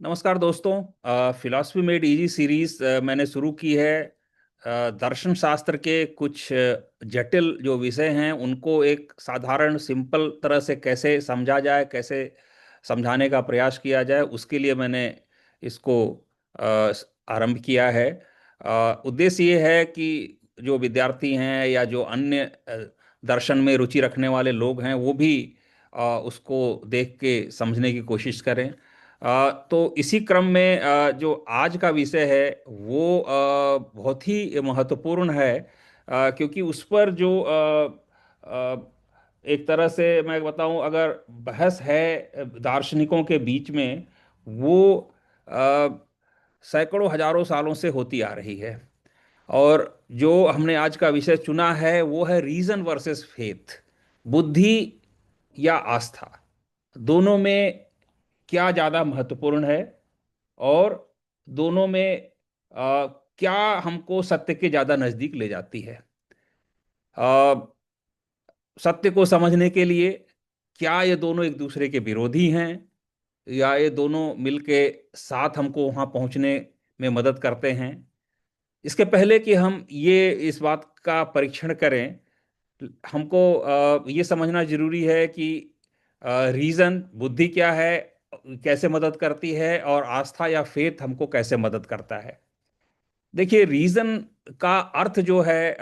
नमस्कार दोस्तों। Philosophy made easy series मैंने शुरू की है। दर्शन शास्त्र के कुछ जटिल जो विषय हैं उनको एक साधारण सिंपल तरह से कैसे समझा जाए, कैसे समझाने का प्रयास किया जाए, उसके लिए मैंने इसको आरंभ किया है। उद्देश्य ये है कि जो विद्यार्थी हैं या जो अन्य दर्शन में रुचि रखने वाले लोग हैं वो भी उसको देख के समझने की कोशिश करें। तो इसी क्रम में जो आज का विषय है वो बहुत ही महत्वपूर्ण है। क्योंकि उस पर जो एक तरह से मैं बताऊं, अगर बहस है दार्शनिकों के बीच में, वो अ, सैकड़ों हजारों सालों से होती आ रही है। और जो हमने आज का विषय चुना है वो है रीजन वर्सेस फेथ। बुद्धि या आस्था, दोनों में क्या ज़्यादा महत्वपूर्ण है, और दोनों में क्या हमको सत्य के ज़्यादा नज़दीक ले जाती है। अ, सत्य को समझने के लिए क्या ये दोनों एक दूसरे के विरोधी हैं, या ये दोनों मिलके साथ हमको वहाँ पहुँचने में मदद करते हैं। इसके पहले कि हम ये इस बात का परीक्षण करें, हमको ये समझना जरूरी है कि रीजन, बुद्धि क्या है, कैसे मदद करती है, और आस्था या फेथ हमको कैसे मदद करता है। देखिए, रीजन का अर्थ जो है,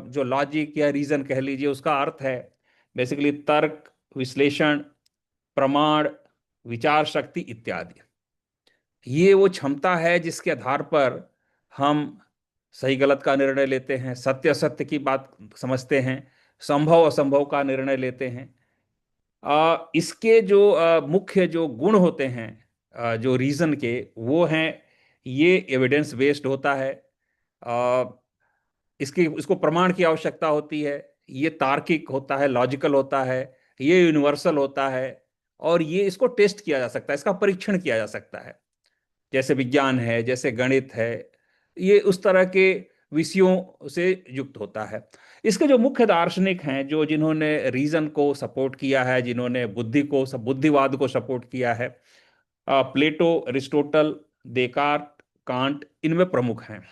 जो लॉजिक या रीजन कह लीजिए, उसका अर्थ है बेसिकली तर्क, विश्लेषण, प्रमाण, विचार शक्ति इत्यादि। ये वो क्षमता है जिसके आधार पर हम सही गलत का निर्णय लेते हैं, सत्य असत्य की बात समझते हैं, संभव असंभव का निर्णय लेते हैं। इसके जो मुख्य जो गुण होते हैं जो रीजन के, वो हैं, ये एविडेंस बेस्ड होता है। अ, इसकी इसको प्रमाण की आवश्यकता होती है। ये तार्किक होता है, लॉजिकल होता है, ये यूनिवर्सल होता है, और ये इसको टेस्ट किया जा सकता है, इसका परीक्षण किया जा सकता है। जैसे विज्ञान है, जैसे गणित है, ये उस तरह के विषयों से युक्त होता है। इसके जो मुख्य दार्शनिक हैं, जो जिन्होंने रीजन को सपोर्ट किया है, जिन्होंने बुद्धि को, सब बुद्धिवाद को सपोर्ट किया है, प्लेटो, अरिस्टोटल, देकार्ट, कांट इनमें प्रमुख हैं।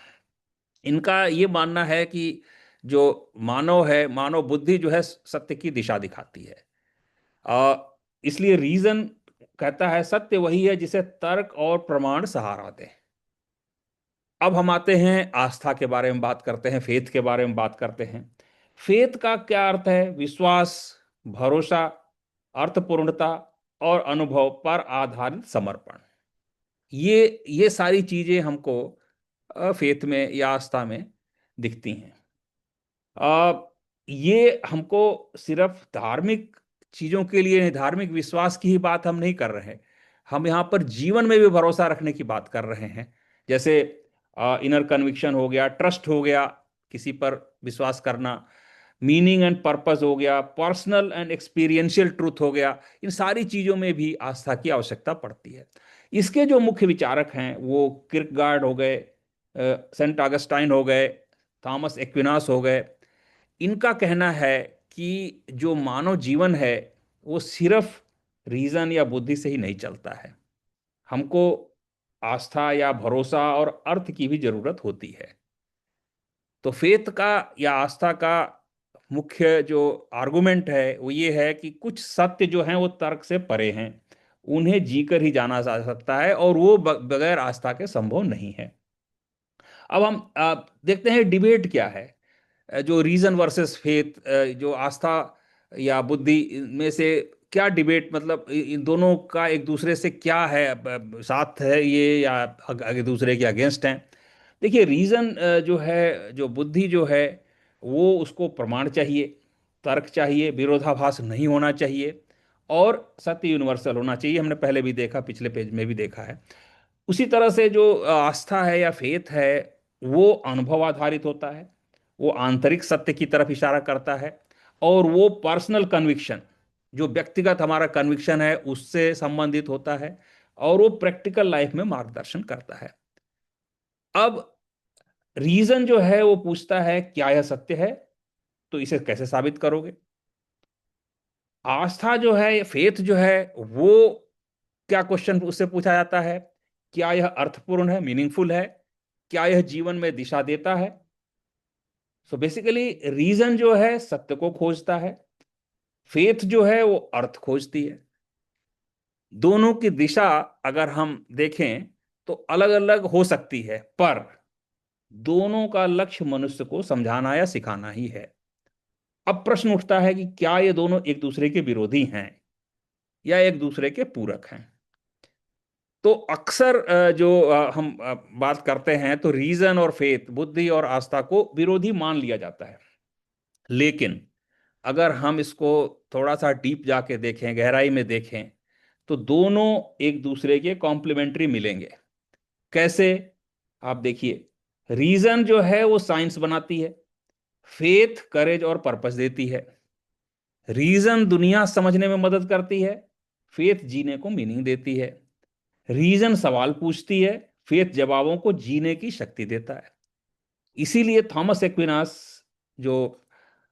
इनका ये मानना है कि जो मानव है, मानव बुद्धि जो है सत्य की दिशा दिखाती है। इसलिए रीजन कहता है सत्य वही है जिसे तर्क और प्रमाण सहारा दे। अब हम आते हैं आस्था के बारे में बात करते हैं, फेथ के बारे में बात करते हैं। फेथ का क्या अर्थ है? विश्वास, भरोसा, अर्थपूर्णता और अनुभव पर आधारित समर्पण। ये सारी चीजें हमको फेथ में या आस्था में दिखती हैं। आ, ये हमको सिर्फ धार्मिक चीजों के लिए नहीं, धार्मिक विश्वास की ही बात हम नहीं कर रहे हैं। हम यहाँ पर जीवन में भी भरोसा रखने की बात कर रहे हैं। जैसे इनर कन्विक्शन हो गया, ट्रस्ट हो गया, किसी पर विश्वास करना, मीनिंग एंड पर्पस हो गया, पर्सनल एंड एक्सपीरियंशियल ट्रूथ हो गया। इन सारी चीजों में भी आस्था की आवश्यकता पड़ती है। इसके जो मुख्य विचारक हैं वो किर्कगार्ड हो गए, सेंट ऑगस्टाइन हो गए, थॉमस एक्विनास हो गए। इनका कहना है कि जो मानव जीवन है वो सिर्फ रीजन या बुद्धि से ही नहीं चलता है। हमको आस्था या भरोसा और अर्थ की भी जरूरत होती है। तो फेथ का या आस्था का मुख्य जो आर्गुमेंट है वो ये है कि कुछ सत्य जो हैं वो तर्क से परे हैं, उन्हें जीकर ही जाना जा सकता है, और वो बगैर आस्था के संभव नहीं है। अब हम देखते हैं डिबेट क्या है। जो रीजन वर्सेस फेथ, जो आस्था या बुद्धि में से क्या डिबेट, मतलब इन दोनों का एक दूसरे से क्या है, साथ है ये या एक दूसरे के अगेंस्ट हैं। देखिए, रीजन जो है, जो बुद्धि जो है, वो उसको प्रमाण चाहिए, तर्क चाहिए, विरोधाभास नहीं होना चाहिए, और सत्य यूनिवर्सल होना चाहिए। हमने पहले भी देखा, पिछले पेज में भी देखा है। उसी तरह से जो आस्था है या फेथ है, वो अनुभव आधारित होता है, वो आंतरिक सत्य की तरफ इशारा करता है, और वो पर्सनल कन्विक्शन, जो व्यक्तिगत हमारा कन्विक्शन है उससे संबंधित होता है, और वो प्रैक्टिकल लाइफ में मार्गदर्शन करता है। अब रीजन जो है वो पूछता है क्या यह सत्य है, तो इसे कैसे साबित करोगे। आस्था जो है, फेथ जो है, वो क्या क्वेश्चन उससे पूछा जाता है क्या यह अर्थपूर्ण है, मीनिंगफुल है? क्या यह जीवन में दिशा देता है? सो बेसिकली रीजन जो है सत्य को खोजता है, फेथ जो है वो अर्थ खोजती है। दोनों की दिशा अगर हम देखें तो अलग अलग हो सकती है, पर दोनों का लक्ष्य मनुष्य को समझाना या सिखाना ही है। अब प्रश्न उठता है कि क्या ये दोनों एक दूसरे के विरोधी हैं या एक दूसरे के पूरक हैं? तो अक्सर जो हम बात करते हैं तो रीजन और फेथ, बुद्धि और आस्था को विरोधी मान लिया जाता है। लेकिन अगर हम इसको थोड़ा सा डीप जाके देखें, गहराई में देखें, तो दोनों एक दूसरे के कॉम्प्लीमेंट्री मिलेंगे। कैसे? आप देखिए, रीजन जो है वो साइंस बनाती है, फेथ करेज और पर्पस देती है। रीजन दुनिया समझने में मदद करती है, फेथ जीने को मीनिंग देती है। रीजन सवाल पूछती है, फेथ जवाबों को जीने की शक्ति देता है। इसीलिए थॉमस एक्विनास जो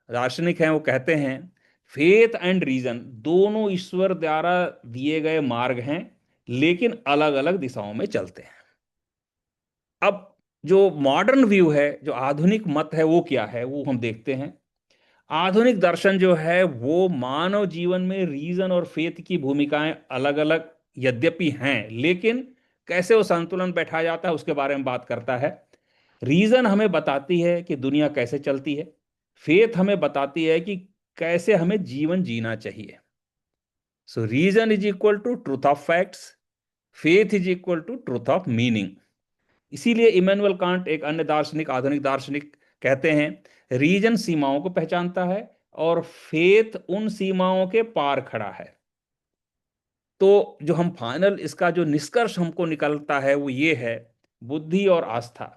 दार्शनिक हैं वो कहते हैं, फेथ एंड रीजन दोनों ईश्वर द्वारा दिए गए मार्ग हैं, लेकिन अलग अलग दिशाओं में चलते हैं। अब जो मॉडर्न व्यू है, जो आधुनिक मत है, वो क्या है वो हम देखते हैं। आधुनिक दर्शन जो है वो मानव जीवन में रीजन और फेथ की भूमिकाएं अलग अलग यद्यपि हैं, लेकिन कैसे वो संतुलन बैठाया जाता है उसके बारे में बात करता है। रीजन हमें बताती है कि दुनिया कैसे चलती है, फेथ हमें बताती है कि कैसे हमें जीवन जीना चाहिए। So reason is equal to truth of facts, faith is equal to truth of meaning. इसीलिए इमैनुअल कांट, एक अन्य दार्शनिक, आधुनिक दार्शनिक, कहते हैं रीजन सीमाओं को पहचानता है और फेथ उन सीमाओं के पार खड़ा है। तो जो हम फाइनल इसका जो निष्कर्ष हमको निकलता है वो ये है, बुद्धि और आस्था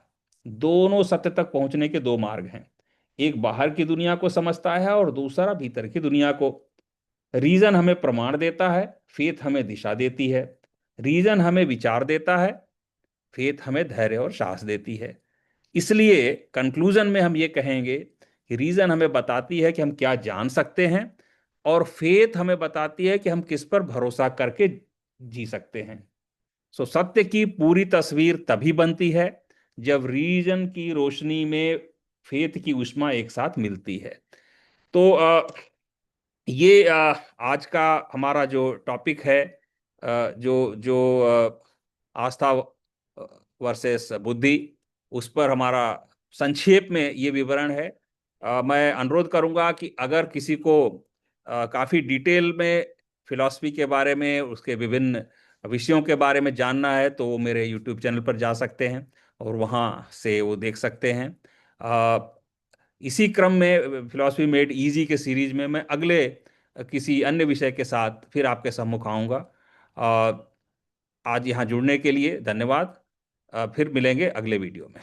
दोनों सत्य तक पहुंचने के दो मार्ग हैं। एक बाहर की दुनिया को समझता है और दूसरा भीतर की दुनिया को। रीजन हमें प्रमाण देता है, फेथ हमें दिशा देती है। रीजन हमें विचार देता है, फेथ हमें धैर्य और साहस देती है। इसलिए कंक्लूजन में हम ये कहेंगे कि रीजन हमें बताती है कि हम क्या जान सकते हैं, और फेथ हमें बताती है कि हम किस पर भरोसा करके जी सकते हैं। सो सत्य की पूरी तस्वीर तभी बनती है जब रीजन की रोशनी में फेथ की ऊष्मा एक साथ मिलती है। तो ये आज का हमारा जो टॉपिक है, जो जो आस्था वर्सेस बुद्धि, उस पर हमारा संक्षेप में ये विवरण है। मैं अनुरोध करूंगा कि अगर किसी को काफ़ी डिटेल में फिलॉसफी के बारे में, उसके विभिन्न विषयों के बारे में जानना है तो वो मेरे यूट्यूब चैनल पर जा सकते हैं और वहाँ से वो देख सकते हैं। इसी क्रम में फिलॉसफी मेड इजी के सीरीज में मैं अगले किसी अन्य विषय के साथ फिर आपके सम्मुख आऊँगा। आज यहाँ जुड़ने के लिए धन्यवाद। फिर मिलेंगे अगले वीडियो में।